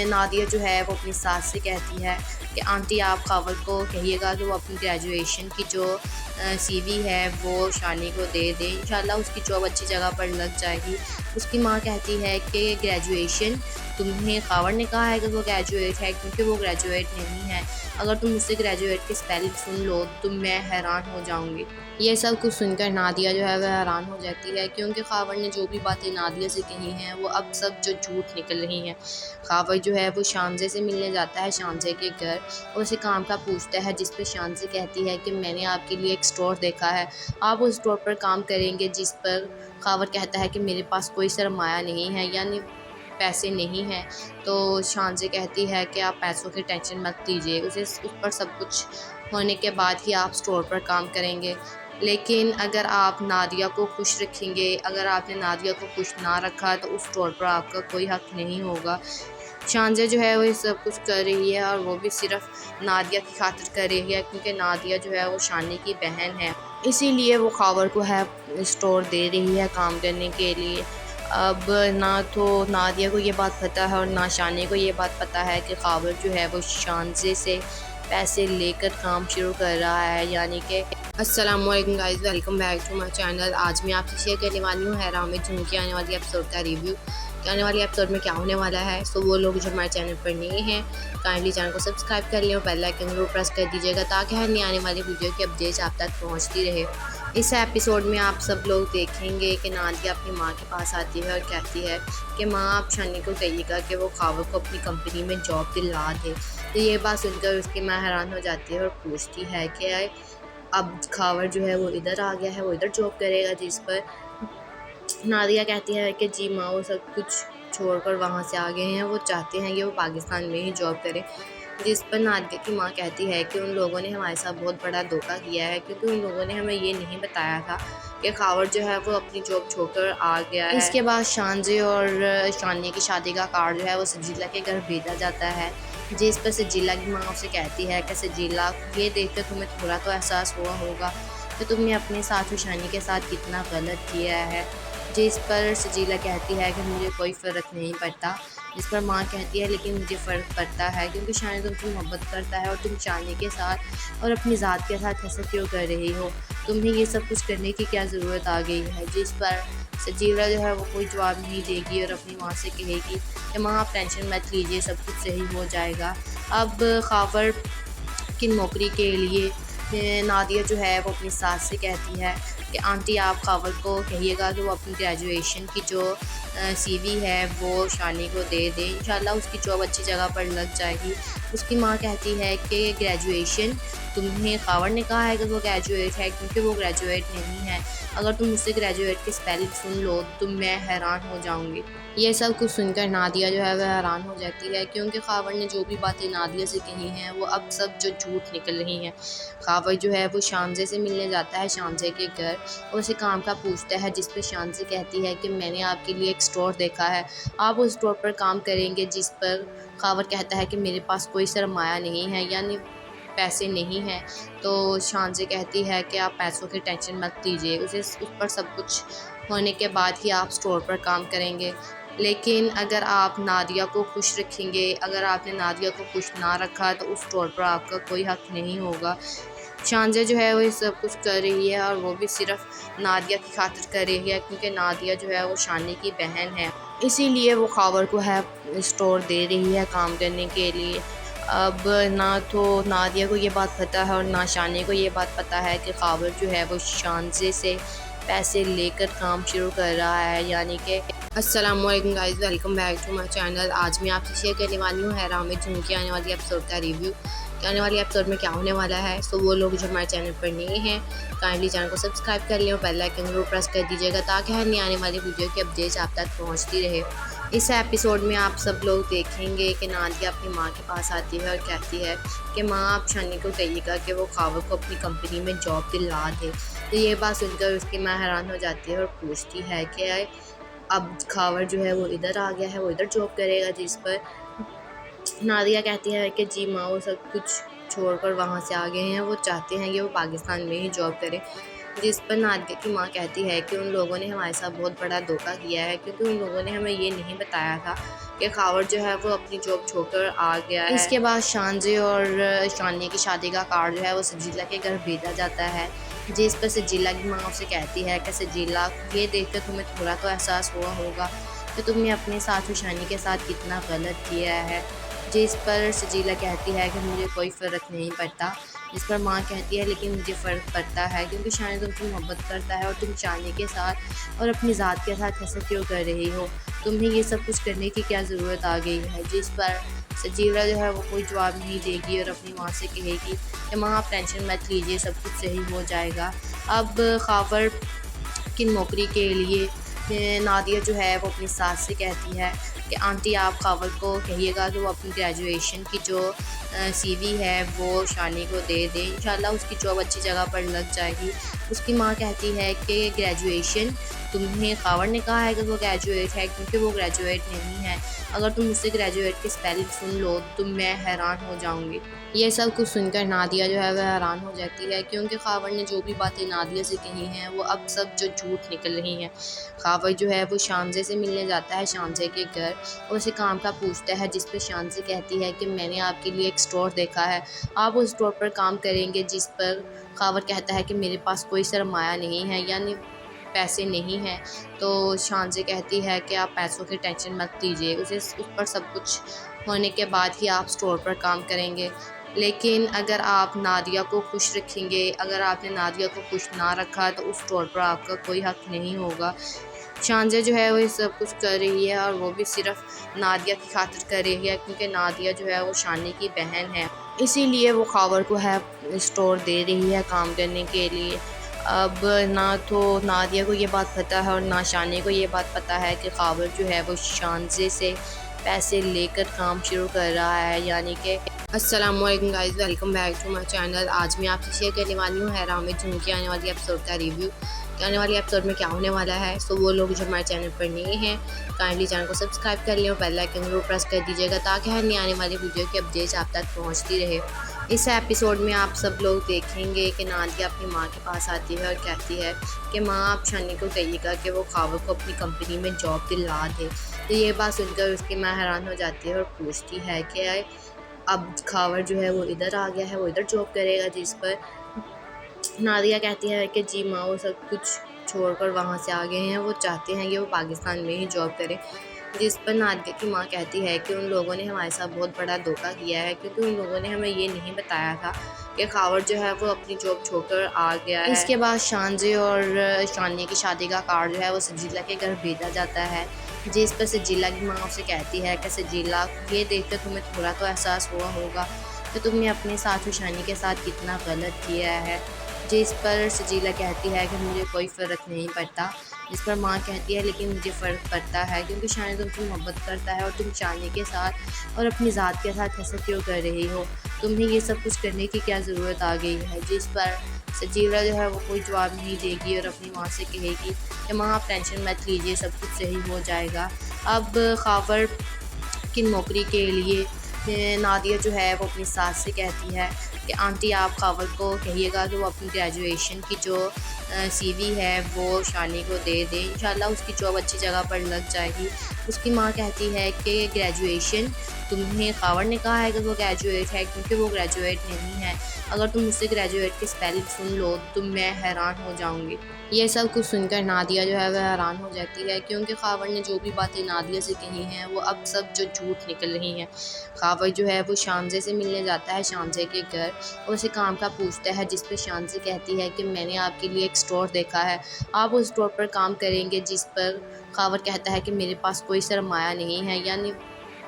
नादिया जो है वो अपनी सास से कहती है कि आंटी आप खावर को कहिएगा कि वो अपनी ग्रेजुएशन की जो सीवी है वो शानी को दे दे, इंशाल्लाह उसकी जॉब अच्छी जगह पर लग जाएगी। उसकी माँ कहती है कि ग्रेजुएशन, तुम्हें खावर ने कहा है कि वो ग्रेजुएट है, क्योंकि वो ग्रेजुएट नहीं है। अगर तुम मुझसे ग्रेजुएट की स्पेलिंग सुन लो तो मैं हैरान हो जाऊँगी। ये सब कुछ सुनकर नादिया जो है वह हैरान हो जाती है, क्योंकि खावर ने जो भी बातें नादिया से कही हैं वो अब सब जो झूठ निकल रही हैं। खावर जो है वो शानजे से मिलने जाता है शानजे के घर और उसे काम का पूछता है, जिस पर शानजे कहती है कि मैंने आपके लिए एक स्टोर देखा है, आप उस स्टोर पर काम करेंगे। जिस पर खावर कहता है कि मेरे पास कोई सरमाया नहीं है, यानी पैसे नहीं हैं। तो शानजे कहती है कि आप पैसों की टेंशन मत लीजिए, उस पर सब कुछ होने के बाद ही आप स्टोर पर काम करेंगे। लेकिन अगर आप नादिया को खुश रखेंगे, अगर आपने नादिया को खुश ना रखा तो उस स्टोर पर आपका कोई हक नहीं होगा। शानजे जो है वो ये सब कुछ कर रही है और वो भी सिर्फ नादिया की खातिर कर रही है, क्योंकि नादिया जो है वो शानी की बहन है, इसीलिए वो खावर को है स्टोर दे रही है काम करने के लिए। अब ना तो नादिया को ये बात पता है और ना शानी को ये बात पता है कि खावर जो है वो शानजे से पैसे लेकर काम शुरू कर रहा है। यानी कि अस्सलाम वालेकुम guys, welcome back to my channel. आज मैं आपसे शेयर करने वाली हूँ हैराम में झुमकी आने वाली एपिसोड का रिव्यू कि आने वाली एपिसोड में क्या होने वाला है। सो वो लोग जो हमारे चैनल पर नए हैं काइंडली चैनल को सब्सक्राइब कर लें और बेल आइकन जरूर प्रेस कर दीजिएगा ताकि हर नई आने वाली वीडियो की अपडेट्स आप तक पहुँचती रहे। इस एपिसोड में आप सब लोग देखेंगे कि नादिया अपनी माँ के पास आती है और कहती है कि माँ आप शानी को कहिएगा कि वो खावर को अपनी कंपनी में जॉब दिला दे। तो ये बात सुनकर उसकी माँ हैरान हो जाती है और पूछती है कि अब खावर जो है वो इधर आ गया है, वो इधर जॉब करेगा। जिस पर नादिया कहती है कि जी माँ वो सब कुछ छोड़कर वहाँ से आ गए हैं, वो चाहते हैं कि वो पाकिस्तान में ही जॉब करें। जिस पर नादिया की माँ कहती है कि उन लोगों ने हमारे साथ बहुत बड़ा धोखा किया है क्योंकि उन लोगों ने हमें ये नहीं बताया था कि खावर जो है वो अपनी जॉब छोड़कर आ गया है। इसके बाद शानजे और शानी की शादी का कार्ड जो है वो सजीला के घर भेजा जाता है। जिस पर सजीला की माँ उससे कहती है कि सजीला ये देखकर तुम्हें थोड़ा तो एहसास हुआ होगा कि तुमने अपने साथ शानी के साथ कितना गलत किया है। जिस पर सजीला कहती है कि मुझे कोई फ़र्क नहीं पड़ता। जिस पर माँ कहती है लेकिन मुझे फ़र्क पड़ता है क्योंकि शानी तुमसे मोहब्बत करता है और तुम शानी के साथ और अपनी ज़ात के साथ ऐसा क्यों कर रही हो, तुम्हें ये सब कुछ करने की क्या ज़रूरत आ गई है। जिस पर सजीला जो है वो कोई जवाब नहीं देगी और अपनी माँ से कहेगी कि माँ आप टेंशन मत लीजिए, सब कुछ सही हो जाएगा। अब खावर की नौकरी के लिए नादिया जो है वो अपनी सास से कहती है कि आंटी आप खावर को कहिएगा कि वो अपनी ग्रेजुएशन की जो सीवी है वो शानी को दे दे, इंशाल्लाह उसकी जॉब अच्छी जगह पर लग जाएगी। उसकी माँ कहती है कि ग्रेजुएशन तुम्हें खावर ने कहा है कि वो ग्रेजुएट है क्योंकि वो ग्रेजुएट नहीं है। अगर तुम मुझसे ग्रेजुएट की स्पेलिंग सुन लो तो मैं हैरान हो जाऊँगी। ये सब कुछ सुनकर नादिया जो है वह हैरान हो जाती है क्योंकि खावर ने जो भी बातें नादिया से कही हैं वो अब सब जो झूठ निकल रही हैं। खावर जो है वो शानजे से मिलने जाता है शानजे के घर और उसे काम का पूछता है। जिस पर शानजे कहती है कि मैंने आपके लिए एक स्टोर देखा है, आप उस स्टोर पर काम करेंगे। जिस पर खावर कहता है कि मेरे पास कोई सरमाया नहीं है, यानी पैसे नहीं हैं। तो शानजे कहती है कि आप पैसों की टेंशन मत लीजिए, उस पर सब कुछ होने के बाद ही आप स्टोर पर काम करेंगे। लेकिन अगर आप नादिया को खुश रखेंगे, अगर आपने नादिया को खुश ना रखा तो उस स्टोर पर आपका कोई हक नहीं होगा। शानजे जो है वो ये सब कुछ कर रही है और वो भी सिर्फ नादिया की खातिर कर रही है क्योंकि नादिया जो है वो शानी की बहन है, इसीलिए वो खावर को है स्टोर दे रही है काम करने के लिए। अब ना तो नादिया को ये बात पता है और ना शानी को ये बात पता है कि खावर जो है वो शानजे से पैसे लेकर काम शुरू कर रहा है। यानी कि अस्सलाम वालेकुम guys, welcome back to my channel. आज मैं आपसे शेयर करने वाली हूँ हैराम में झुमकी आने वाली एपिसोड का रिव्यू कि आने वाली एपिसोड में क्या होने वाला है। सो वो लोग जो हमारे चैनल पर नए हैं काइंडली चैनल को सब्सक्राइब कर लें और बेल आइकन जरूर प्रेस कर दीजिएगा ताकि हर नई आने वाली वीडियो की अपडेट्स आप तक पहुँचती रहे। इस एपिसोड में आप सब लोग देखेंगे कि नादिया अपनी माँ के पास आती है और कहती है कि माँ आप शानी को कहिएगा कि वो खावर को अपनी कंपनी में जॉब दिला दे। तो ये बात सुनकर उसकी माँ हैरान हो जाती है और पूछती है कि अब खावर जो है वो इधर आ गया है, वो इधर जॉब करेगा। जिस पर नादिया कहती है कि जी माँ वो सब कुछ छोड़कर वहाँ से आ गए हैं, वो चाहते हैं कि वो पाकिस्तान में ही जॉब करें। जिस पर नादिया की माँ कहती है कि उन लोगों ने हमारे साथ बहुत बड़ा धोखा किया है क्योंकि उन लोगों ने हमें ये नहीं बताया था कि खावर जो है वो अपनी जॉब छोड़कर आ गया है। इसके बाद शानजे और शानी की शादी का कार्ड जो है वो सजीला के घर भेजा जाता है। जिस पर सजीला की माँ उससे कहती है कि सजीला ये देखकर तुम्हें थोड़ा तो एहसास हुआ होगा कि तुमने अपने साथ शानी के साथ कितना गलत किया है। जिस पर सजीला कहती है कि मुझे कोई फ़र्क नहीं पड़ता। जिस पर माँ कहती है लेकिन मुझे फ़र्क पड़ता है क्योंकि शानी तुमसे मोहब्बत करता है और तुम शानी के साथ और अपनी ज़ात के साथ ऐसा क्यों कर रही हो, तुम्हें ये सब कुछ करने की क्या ज़रूरत आ गई है। जिस पर सजीला जो है वो कोई जवाब नहीं देगी और अपनी माँ से कहेगी कि माँ आप टेंशन मत लीजिए, सब कुछ सही हो जाएगा। अब खावर की नौकरी के लिए नादिया जो है वो अपनी सास से कहती है कि आंटी आप खावर को कहिएगा कि वो अपनी ग्रेजुएशन की जो सीवी है वो शानी को दे दे, इंशाल्लाह उसकी जॉब अच्छी जगह पर लग जाएगी। उसकी माँ कहती है कि ग्रेजुएशन तुम्हें खावर ने कहा है कि वो ग्रेजुएट है क्योंकि वो ग्रेजुएट नहीं है। अगर तुम मुझसे ग्रेजुएट की स्पेलिंग सुन लो तो मैं हैरान हो जाऊँगी। ये सब कुछ सुनकर नादिया जो है वह हैरान हो जाती है क्योंकि खावर ने जो भी बातें नादिया से कही हैं वो अब सब जो झूठ निकल रही हैं। खावर जो है वो शानजे से मिलने जाता है शानजे के घर और उसे काम का पूछता है, जिस पर शानजे कहती है कि मैंने आपके लिए एक स्टोर देखा है, आप उस स्टोर पर काम करेंगे। जिस पर खावर कहता है कि मेरे पास कोई सरमाया नहीं है, यानी पैसे नहीं हैं। तो शानजे कहती है कि आप पैसों की टेंशन मत लीजिए, उस पर सब कुछ होने के बाद ही आप स्टोर पर काम करेंगे। लेकिन अगर आप नादिया को खुश रखेंगे, अगर आपने नादिया को खुश ना रखा तो उस स्टोर पर आपका कोई हक नहीं होगा। शानजे जो है वो ये सब कुछ कर रही है और वो भी सिर्फ नादिया की खातिर कर रही है, क्योंकि नादिया जो है वो शानी की बहन है, इसीलिए वो खावर को है स्टोर दे रही है काम करने के लिए। अब ना तो नादिया को ये बात पता है और ना शानी को ये बात पता है कि खावर जो है वो शानजे से पैसे लेकर काम शुरू कर रहा है, यानी कि अस्सलामुअलैकुम guys, welcome back to my channel. आज मैं आपसे शेयर करने वाली हूँ हैरा में झुमकी आने वाली एपिसोड का रिव्यू कि आने वाली एपिसोड में क्या होने वाला है। सो वो लोग जो हमारे चैनल पर नए हैं काइंडली चैनल को सब्सक्राइब कर लें और बेल आइकन को प्रेस कर दीजिएगा ताकि हर नई आने वाली वीडियो की अपडेट्स आप तक पहुँचती रहे। इस एपिसोड में आप सब लोग देखेंगे कि नादिया अपनी माँ के पास आती है और कहती है कि माँ आप शानी को कहिएगा कि वो खावर को अपनी कंपनी में जॉब दिला दे। तो ये बात सुनकर उसकी माँ हैरान हो जाती है और पूछती है कि अब खावर जो है वो इधर आ गया है, वो इधर जॉब करेगा। जिस पर नादिया कहती है कि जी माँ वो सब कुछ छोड़कर वहाँ से आ गए हैं, वो चाहते हैं कि वो पाकिस्तान में ही जॉब करें। जिस पर नादिया की माँ कहती है कि उन लोगों ने हमारे साथ बहुत बड़ा धोखा किया है, क्योंकि उन लोगों ने हमें ये नहीं बताया था कि खावर जो है वो अपनी जॉब छोड़कर आ गया है। इसके बाद शानजे और शानी की शादी का कार्ड जो है वो सजीला के घर भेजा जाता है, जिस पर सजीला की माँ उसे कहती है कि सजीला ये देखकर तुम्हें थोड़ा तो एहसास हुआ होगा कि तुमने अपने साथ शानी के साथ कितना गलत किया है। जिस पर सजीला कहती है कि मुझे कोई फ़र्क नहीं पड़ता। जिस पर माँ कहती है लेकिन मुझे फ़र्क पड़ता है, क्योंकि शानी तुमसे मोहब्बत करता है और तुम शानी के साथ और अपनी ज़ात के साथ ऐसा क्यों कर रही हो, तुम्हें ये सब कुछ करने की क्या ज़रूरत आ गई है। जिस पर सजीला जो है वो कोई जवाब नहीं देगी और अपनी माँ से कहेगी कि माँ आप टेंशन मत लीजिए, सब कुछ सही हो जाएगा। अब खावर की नौकरी के लिए नादिया जो है वो अपनी सास से कहती है कि आंटी आप खावर को कहिएगा कि वो अपनी ग्रेजुएशन की जो सीवी है वो शानी को दे दे, इंशाल्लाह उसकी जॉब अच्छी जगह पर लग जाएगी। उसकी माँ कहती है कि ग्रेजुएशन तुम्हें खावर ने कहा है कि वो ग्रेजुएट है, क्योंकि वो ग्रेजुएट नहीं है। अगर तुम मुझसे ग्रेजुएट की स्पेलिंग सुन लो तो मैं हैरान हो जाऊंगी। ये सब कुछ सुनकर नादिया जो है वह हैरान हो जाती है, क्योंकि खावर ने जो भी बातें नादिया से कही हैं वो अब सब जो झूठ निकल रही हैं। खावर जो है वो शानजे से मिलने जाता है शानजे के घर और उसे काम का पूछता है, जिस पर शानजे कहती है कि मैंने आपके लिए एक स्टोर देखा है, आप उस स्टोर पर काम करेंगे। जिस पर खावर कहता है कि मेरे पास कोई सरमाया नहीं है, यानी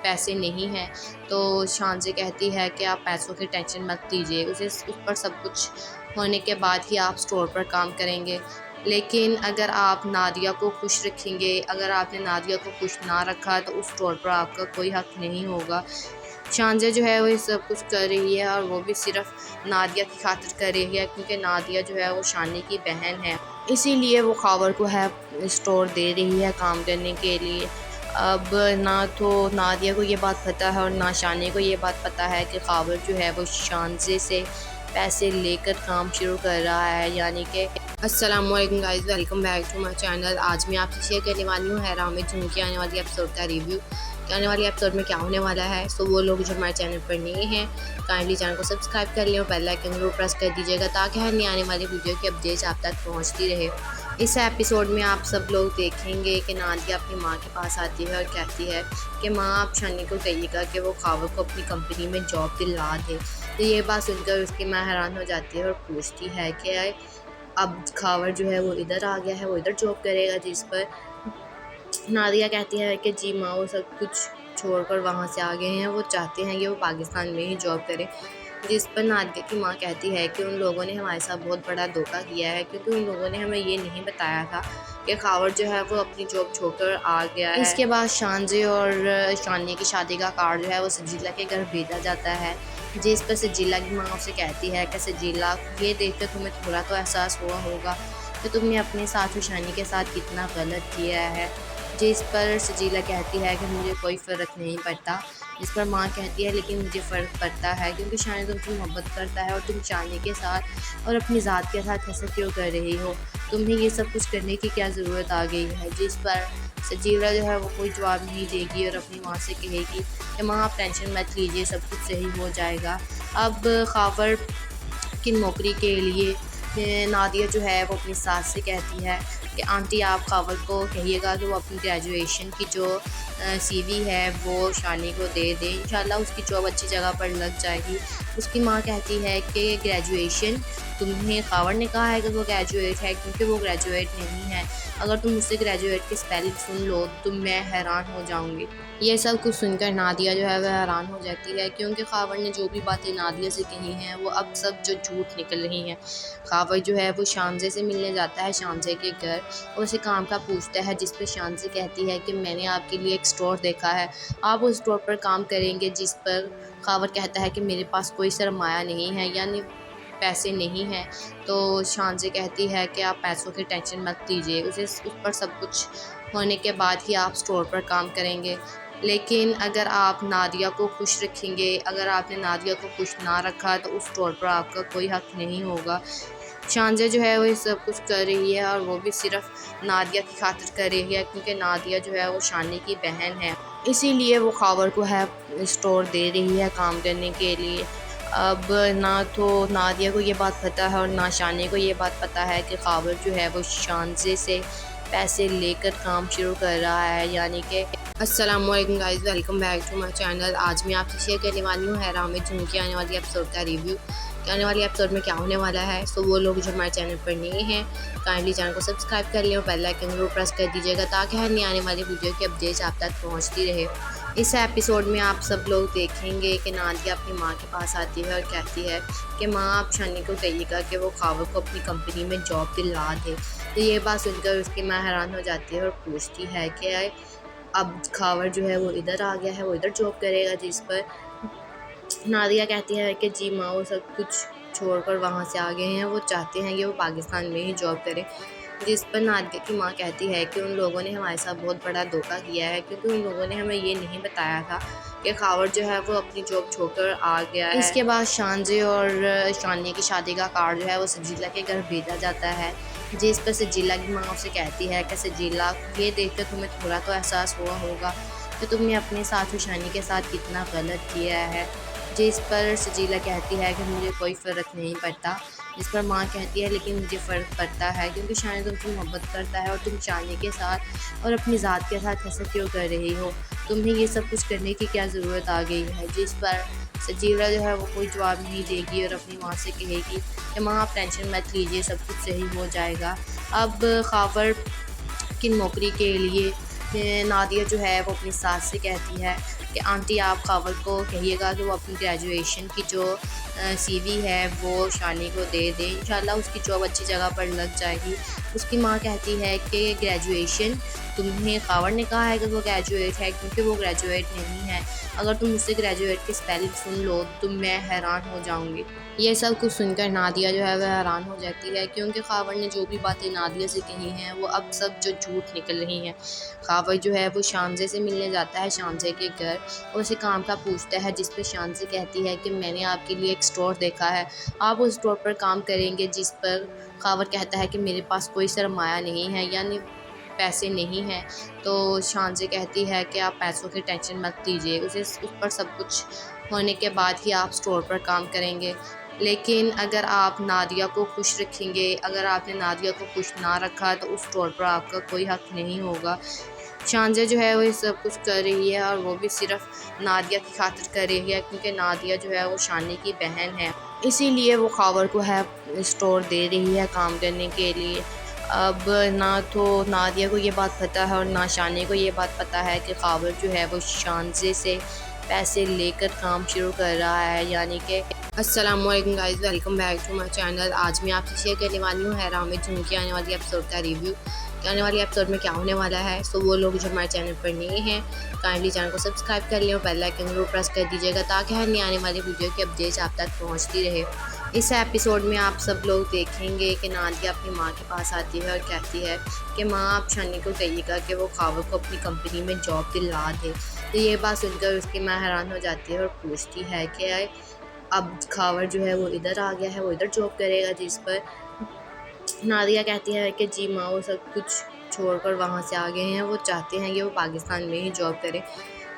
पैसे नहीं हैं। तो शानजे कहती है कि आप पैसों की टेंशन मत लीजिए, उस पर सब कुछ होने के बाद ही आप स्टोर पर काम करेंगे। लेकिन अगर आप नादिया को खुश रखेंगे, अगर आपने नादिया को खुश ना रखा तो उस स्टोर पर आपका कोई हक नहीं होगा। शानजे जो है वो ये सब कुछ कर रही है और वो भी सिर्फ नादिया की खातिर कर रही है, क्योंकि नादिया जो है वो शानी की बहन है, इसीलिए वो खावर को है स्टोर दे रही है काम करने के लिए। अब ना तो नादिया को ये बात पता है और ना शानी को ये बात पता है कि खावर जो है वो शानजे से पैसे लेकर काम शुरू कर रहा है, यानी कि अस्सलामुअलैकुम guys, welcome back to my channel. आज मैं आपसे शेयर करने वाली हूँ हैरा में झुमकी आने वाली एपिसोड का रिव्यू कि आने वाली एपिसोड में क्या होने वाला है। सो वो लोग जो हमारे चैनल पर नए हैं काइंडली चैनल को सब्सक्राइब कर लें और बेल आइकन को प्रेस कर दीजिएगा ताकि हर नई आने वाली वीडियो की अपडेट्स आप तक पहुँचती रहे। इस एपिसोड में आप सब लोग देखेंगे कि नादिया अपनी माँ के पास आती है और कहती है कि माँ आप शानी को कहिएगा कि वो खावर को अपनी कंपनी में जॉब दिला दे। तो ये बात सुनकर उसकी माँ हैरान हो जाती है और पूछती है कि अब खावर जो है वो इधर आ गया है, वो इधर जॉब करेगा। जिस पर नादिया कहती है कि जी माँ वो सब कुछ छोड़कर वहाँ से आ गए हैं, वो चाहते हैं कि वो पाकिस्तान में ही जॉब करें। जिस पर नादिया की माँ कहती है कि उन लोगों ने हमारे साथ बहुत बड़ा धोखा किया है, क्योंकि उन लोगों ने हमें ये नहीं बताया था कि खावर जो है वो अपनी जॉब छोड़कर आ गया है। इसके बाद शानजे और शानी की शादी का कार्ड जो है वो सजीला के घर भेजा जाता है, जिस पर सजीला की माँ उसे कहती है कि सजीला ये देखकर तुम्हें थोड़ा तो एहसास हुआ होगा कि तुमने अपने साथ शानी के साथ कितना गलत किया है। जिस पर सजीला कहती है कि मुझे कोई फ़र्क नहीं पड़ता। जिस पर माँ कहती है लेकिन मुझे फ़र्क पड़ता है क्योंकि शानी तुमसे मोहब्बत करता है और तुम शानी के साथ और अपनी ज़ात के साथ ऐसा क्यों कर रही हो, तुम्हें ये सब कुछ करने की क्या ज़रूरत आ गई है। जिस पर सजीला जो है वो कोई जवाब नहीं देगी और अपनी माँ से कहेगी कि माँ आप टेंशन मत लीजिए, सब कुछ सही हो जाएगा। अब खावर की नौकरी के लिए नादिया जो है वो अपनी सास से कहती है कि आंटी आप खावर को कहिएगा कि वो अपनी ग्रेजुएशन की जो सीवी है वो शानी को दे दे, इंशाल्लाह उसकी जॉब अच्छी जगह पर लग जाएगी। उसकी माँ कहती है कि ग्रेजुएशन तुम्हें खावर ने कहा है कि वो ग्रेजुएट है, क्योंकि वो ग्रेजुएट नहीं है। अगर तुम मुझसे ग्रेजुएट की स्पेलिंग सुन लो तो मैं हैरान हो जाऊँगी। ये सब कुछ सुनकर नादिया जो है वह हैरान हो जाती है, क्योंकि खावर ने जो भी बातें नादिया से कही हैं वो अब सब जो झूठ निकल रही हैं। खावर जो है वो शानजे से मिलने जाता है शानजे के घर और उसे काम का पूछता है, जिस पे शानजे कहती है कि मैंने आपके लिए एक स्टोर देखा है, आप उस स्टोर पर काम करेंगे। जिस पर खावर कहता है कि मेरे पास कोई सरमाया नहीं है, यानी पैसे नहीं हैं। तो शानजे कहती है कि आप पैसों की टेंशन मत लीजिए, उस पर सब कुछ होने के बाद ही आप स्टोर पर काम करेंगे। लेकिन अगर आप नादिया को खुश रखेंगे, अगर आपने नादिया को खुश ना रखा तो उस स्टोर पर आपका कोई हक नहीं होगा। शानजे जो है वो ये सब कुछ कर रही है और वो भी सिर्फ नादिया की खातिर कर रही है, क्योंकि नादिया जो है वो शानी की बहन है, इसीलिए वो खावर को है स्टोर दे रही है काम करने के लिए। अब ना तो नादिया को ये बात पता है और ना शानी को ये बात पता है कि खावर जो है वो शानजे से पैसे लेकर काम शुरू कर रहा है, यानी कि अस्सलामुअलैकुम guys, welcome back to my channel. आज मैं आपसे शेयर करने वाली हूँ हैराम में झुमकी आने वाली एपिसोड का रिव्यू कि आने वाली एपिसोड में क्या होने वाला है। सो वो लोग जो हमारे चैनल पर नए हैं काइंडली चैनल को सब्सक्राइब कर लें और बेल आइकन जरूर प्रेस कर दीजिएगा, ताकि हर नई आने वाली वीडियो की अपडेट्स आप तक पहुँचती रहे। इस एपिसोड में आप सब लोग देखेंगे कि नादिया अपनी माँ के पास आती है और कहती है कि माँ आप शानी को कहिएगा कि वो खावर को अपनी कंपनी में जॉब दिला दे। तो ये बात सुनकर उसकी माँ हैरान हो जाती है और पूछती है कि अब खावर जो है वो इधर आ गया है, वो इधर जॉब करेगा। जिस पर नादिया कहती है कि जी माँ वो सब कुछ छोड़कर वहाँ से आ गए हैं, वो चाहते हैं कि वो पाकिस्तान में ही जॉब करें। जिस पर नादिया की माँ कहती है कि उन लोगों ने हमारे साथ बहुत बड़ा धोखा किया है, क्योंकि उन लोगों ने हमें ये नहीं बताया था कि खावर जो है वो अपनी जॉब छोड़कर आ गया है। इसके बाद शानजे और शानी की शादी का कार्ड जो है वो सजीला के घर भेजा जाता है, जिस पर सजीला की माँ उससे कहती है कि सजीला ये देखकर तुम्हें थोड़ा तो एहसास हुआ होगा कि तुमने अपने साथ शानी के साथ कितना गलत किया है। जिस पर सजीला कहती है कि मुझे कोई फ़र्क नहीं पड़ता। जिस पर माँ कहती है लेकिन मुझे फ़र्क पड़ता है, क्योंकि शानी तुमसे मोहब्बत करता है और तुम शानी के साथ और अपनी ज़ात के साथ ऐसा क्यों कर रही हो, तुम्हें ये सब कुछ करने की क्या ज़रूरत आ गई है। जिस पर सजीला जो है वो कोई जवाब नहीं देगी और अपनी माँ से कहेगी कि माँ आप टेंशन मत लीजिए, सब कुछ सही हो जाएगा। अब खावर की नौकरी के लिए नादिया जो है वो अपनी सास से कहती है कि आंटी आप खावर को कहिएगा कि वो अपनी ग्रेजुएशन की जो सीवी है वो शानी को दे दे, इंशाल्लाह उसकी जॉब अच्छी जगह पर लग जाएगी। उसकी माँ कहती है कि ग्रेजुएशन तुम्हें खावर ने कहा है कि वो ग्रेजुएट है, क्योंकि वो ग्रेजुएट नहीं है। अगर तुम मुझसे ग्रेजुएट की स्पेलिंग सुन लो तो मैं हैरान हो जाऊँगी। ये सब कुछ सुनकर नादिया जो है वह हैरान हो जाती है, क्योंकि खावर ने जो भी बातें नादिया से कही हैं वो अब सब जो झूठ निकल रही हैं। खावर जो है वो शानजे से मिलने जाता है शानजे के घर और उसे काम का पूछता है, जिस पे शानजे कहती है कि मैंने आपके लिए एक स्टोर देखा है, आप उस स्टोर पर काम करेंगे। जिस पर खावर कहता है कि मेरे पास कोई सरमाया नहीं है, यानी पैसे नहीं हैं। तो शानजे कहती है कि आप पैसों की टेंशन मत लीजिए, उस पर सब कुछ होने के बाद ही आप स्टोर पर काम करेंगे। लेकिन अगर आप नादिया को खुश रखेंगे, अगर आपने नादिया को खुश ना रखा तो उस स्टोर पर आपका कोई हक नहीं होगा। शानजे जो है वो ये सब कुछ कर रही है और वो भी सिर्फ नादिया की खातिर कर रही है, क्योंकि नादिया जो है वो शानी की बहन है, इसीलिए वो खावर को है स्टोर दे रही है काम करने के लिए। अब ना तो नादिया को ये बात पता है और ना शानी को ये बात पता है कि खावर जो है वो शानजे से पैसे लेकर काम शुरू कर रहा है, यानी कि अस्सलामुअलैकुम guys, welcome back to my channel. आज मैं आपसे शेयर करने वाली हूँ हैराम में झुमकी आने वाली एपिसोड का रिव्यू कि आने वाली एपिसोड में क्या होने वाला है। सो वो लोग जो हमारे चैनल पर नए हैं काइंडली चैनल को सब्सक्राइब कर लें और बेल आइकन जरूर प्रेस कर दीजिएगा, ताकि हर नई आने वाली वीडियो की अपडेट्स आप तक पहुँचती रहे। इस एपिसोड में आप सब लोग देखेंगे कि नादिया अपनी माँ के पास आती है और कहती है कि माँ आप शानी को कहिएगा कि वो खावर को अपनी कंपनी में जॉब दिला दे। तो ये बात सुनकर उसकी माँ हैरान हो जाती है और पूछती है कि अब खावर जो है वो इधर आ गया है, वो इधर जॉब करेगा। जिस पर नादिया कहती है कि जी माँ, वो सब कुछ छोड़कर वहाँ से आ गए हैं, वो चाहते हैं कि वो पाकिस्तान में ही जॉब करें।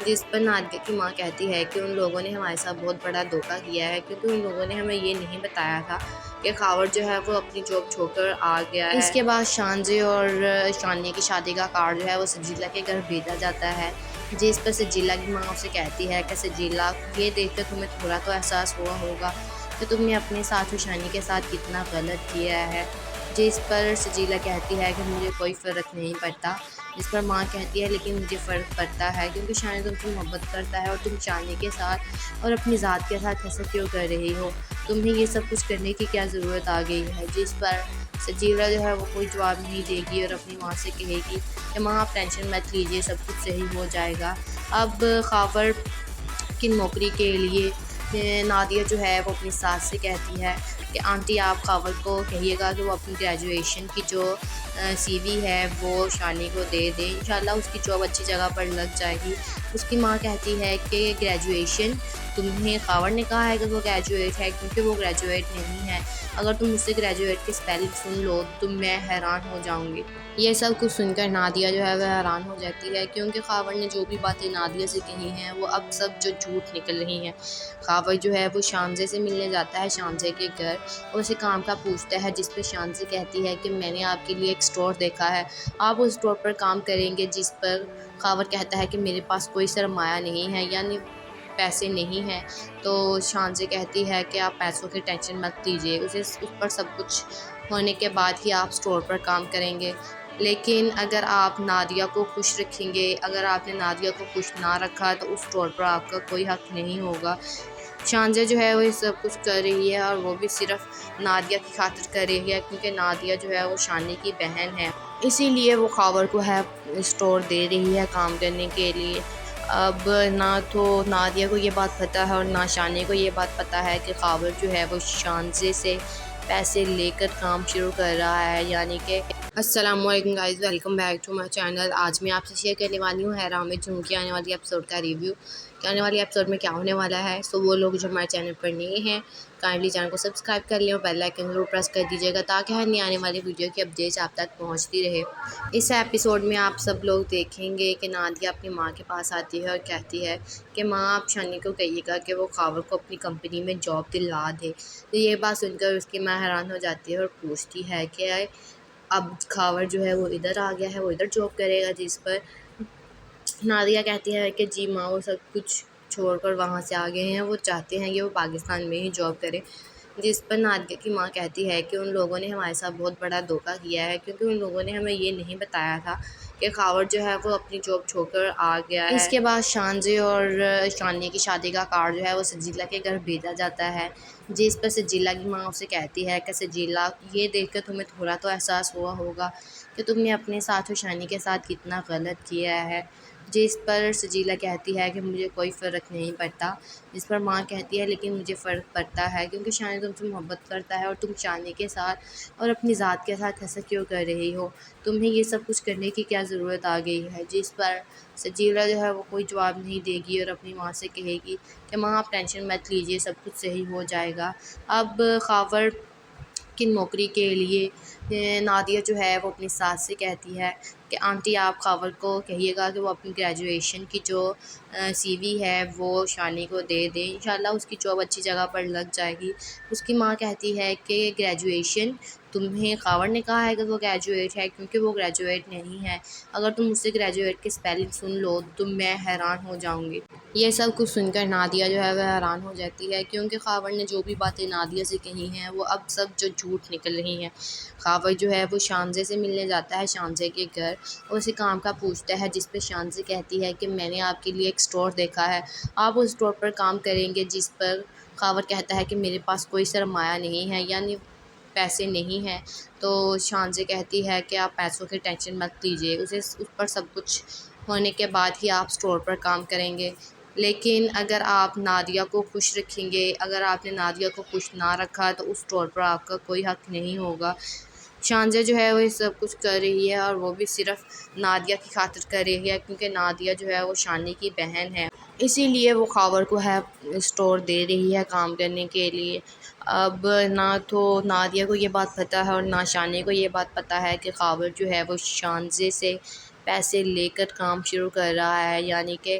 जिस पर नादिया की माँ कहती है कि उन लोगों ने हमारे साथ बहुत बड़ा धोखा किया है, क्योंकि उन लोगों ने हमें ये नहीं बताया था कि खावर जो है वो अपनी जॉब छोड़कर आ गया है। इसके बाद शानजे और शानिया की शादी का कार्ड जो है वो सजीला के घर भेजा जाता है। जिस पर सजीला की माँ उसे कहती है कि सजीला, ये देखकर तुम्हें थोड़ा तो एहसास हुआ होगा कि तुमने अपने साथ शानी के साथ कितना गलत किया है। जिस पर सजीला कहती है कि मुझे कोई फ़र्क नहीं पड़ता। जिस पर माँ कहती है लेकिन मुझे फ़र्क पड़ता है, क्योंकि शानी तुमसे मोहब्बत करता है और तुम शानी के साथ और अपनी ज़ात के साथ ऐसा क्यों कर रही हो, तुम्हें ये सब कुछ करने की क्या ज़रूरत आ गई है। जिस पर सजीला जो है वो कोई जवाब नहीं देगी और अपनी माँ से कहेगी कि माँ, आप टेंशन मत लीजिए, सब कुछ सही हो जाएगा। अब खावर की नौकरी के लिए नादिया जो है वो अपनी सास से कहती है कि आंटी, आप खावर को कहिएगा कि वो अपनी ग्रेजुएशन की जो सीवी है वो शानी को दे दें, इंशाल्लाह उसकी जॉब अच्छी जगह पर लग जाएगी। उसकी माँ कहती है कि ग्रेजुएशन, तुम्हें खावर ने कहा है कि वो ग्रेजुएट है, क्योंकि वो ग्रेजुएट नहीं है। अगर तुम मुझसे ग्रेजुएट की स्पेलिंग सुन लो तो मैं हैरान हो जाऊँगी। ये सब कुछ सुनकर नादिया जो है वह हैरान हो जाती है, क्योंकि खावर ने जो भी बातें नादिया से कही हैं वो अब सब जो झूठ निकल रही हैं। खावर जो है वो शानजे से मिलने जाता है, शानजे के घर, और उसे काम का पूछता है। जिस पर शानजे कहती है कि मैंने आपके लिए एक स्टोर देखा है, आप उस स्टोर पर काम करेंगे। जिस पर खावर कहता है कि मेरे पास कोई सरमाया नहीं है, यानी पैसे नहीं हैं। तो शानजे कहती है कि आप पैसों की टेंशन मत लीजिए, उस पर सब कुछ होने के बाद ही आप स्टोर पर काम करेंगे। लेकिन अगर आप नादिया को खुश रखेंगे, अगर आपने नादिया को खुश ना रखा तो उस स्टोर पर आपका कोई हक नहीं होगा। शानज़ा जो है वो ये सब कुछ कर रही है, और वो भी सिर्फ नादिया की खातिर कर रही है, क्योंकि नादिया जो है वो शानी की बहन है, इसीलिए वो खावर को है स्टोर दे रही है काम करने के लिए। अब ना तो नादिया को ये बात पता है और ना शानी को ये बात पता है कि खावर जो है वो शानज़े से पैसे लेकर काम शुरू कर रहा है, यानी कि अस्सलामुअलैकुम guys, welcome back to my channel. आज मैं आपसे शेयर करने वाली हूँ हैरा में झुमकी आने वाली एपिसोड का रिव्यू कि आने वाली एपिसोड में क्या होने वाला है। सो वो लोग जो हमारे चैनल पर नए हैं, काइंडली चैनल को सब्सक्राइब कर लें और बेल आइकन जरूर प्रेस कर दीजिएगा, ताकि हर नई आने वाली वीडियो की अपडेट्स आप तक पहुँचती रहे। इस एपिसोड में आप सब लोग देखेंगे कि नादिया अपनी माँ के पास आती है और कहती है कि माँ, आप शानी को कहिएगा कि वो खावर को अपनी कंपनी में जॉब दिला दे। तो ये बात सुनकर उसकी माँ हैरान हो जाती है और पूछती है कि अब खावर जो है वो इधर आ गया है, वो इधर जॉब करेगा। जिस पर नादिया कहती है कि जी माँ, वो सब कुछ छोड़कर वहाँ से आ गए हैं, वो चाहते हैं कि वो पाकिस्तान में ही जॉब करें। जिस पर नादिया की माँ कहती है कि उन लोगों ने हमारे साथ बहुत बड़ा धोखा किया है, क्योंकि उन लोगों ने हमें ये नहीं बताया था कि खावर जो है वो अपनी जॉब छोड़कर आ गया है। इसके बाद शानजे और शानिया की शादी का कार्ड जो है वो सजीला के घर भेजा जाता है। जिस पर सजीला की माँ उसे कहती है कि सजीला, ये देखकर तुम्हें थोड़ा तो एहसास हुआ होगा कि तुमने अपने साथ शानी के साथ कितना गलत किया है। जिस पर सजीला कहती है कि मुझे कोई फ़र्क नहीं पड़ता। जिस पर माँ कहती है लेकिन मुझे फ़र्क पड़ता है, क्योंकि शानी तुमसे मोहब्बत करता है और तुम शानी के साथ और अपनी ज़ात के साथ ऐसा क्यों कर रही हो, तुम्हें ये सब कुछ करने की क्या ज़रूरत आ गई है। जिस पर सजीला जो है वो कोई जवाब नहीं देगी और अपनी माँ से कहेगी कि माँ, आप टेंशन मत लीजिए, सब कुछ सही हो जाएगा। अब खावर की नौकरी के लिए नादिया जो है वो अपनी सास से कहती है कि आंटी, आप खावर को कहिएगा कि वो अपनी ग्रेजुएशन की जो सीवी है वो शानी को दे दें, इंशाल्लाह उसकी जॉब अच्छी जगह पर लग जाएगी। उसकी माँ कहती है कि ग्रेजुएशन, तुम्हें खावर ने कहा है कि वो ग्रेजुएट है, क्योंकि वो ग्रेजुएट नहीं है। अगर तुम मुझसे ग्रेजुएट की स्पेलिंग सुन लो तो मैं हैरान हो जाऊँगी। ये सब कुछ सुनकर नादिया जो है वह हैरान हो जाती है, क्योंकि खावर ने जो भी बातें नादिया से कही हैं वो अब सब जो झूठ निकल रही हैं। खावर जो है वो शानजे से मिलने जाता है, शानजे के घर, और उसे काम का पूछता है। जिस पर शानजे कहती है कि मैंने आपके लिए एक स्टोर देखा है, आप उस स्टोर पर काम करेंगे। जिस पर खावर कहता है कि मेरे पास कोई सरमाया नहीं है, यानी पैसे नहीं हैं। तो शानजे कहती है कि आप पैसों की टेंशन मत लीजिए, उस पर सब कुछ होने के बाद ही आप स्टोर पर काम करेंगे। लेकिन अगर आप नादिया को खुश रखेंगे, अगर आपने नादिया को खुश ना रखा तो उस स्टोर पर आपका कोई हक नहीं होगा। शानज़ा जो है वो ये सब कुछ कर रही है और वो भी सिर्फ नादिया की खातिर कर रही है, क्योंकि नादिया जो है वो शानी की बहन है, इसीलिए वो खावर को है स्टोर दे रही है काम करने के लिए। अब ना तो नादिया को ये बात पता है और ना शानी को ये बात पता है कि खावर जो है वो शानज़े से पैसे लेकर काम शुरू कर रहा है, यानी कि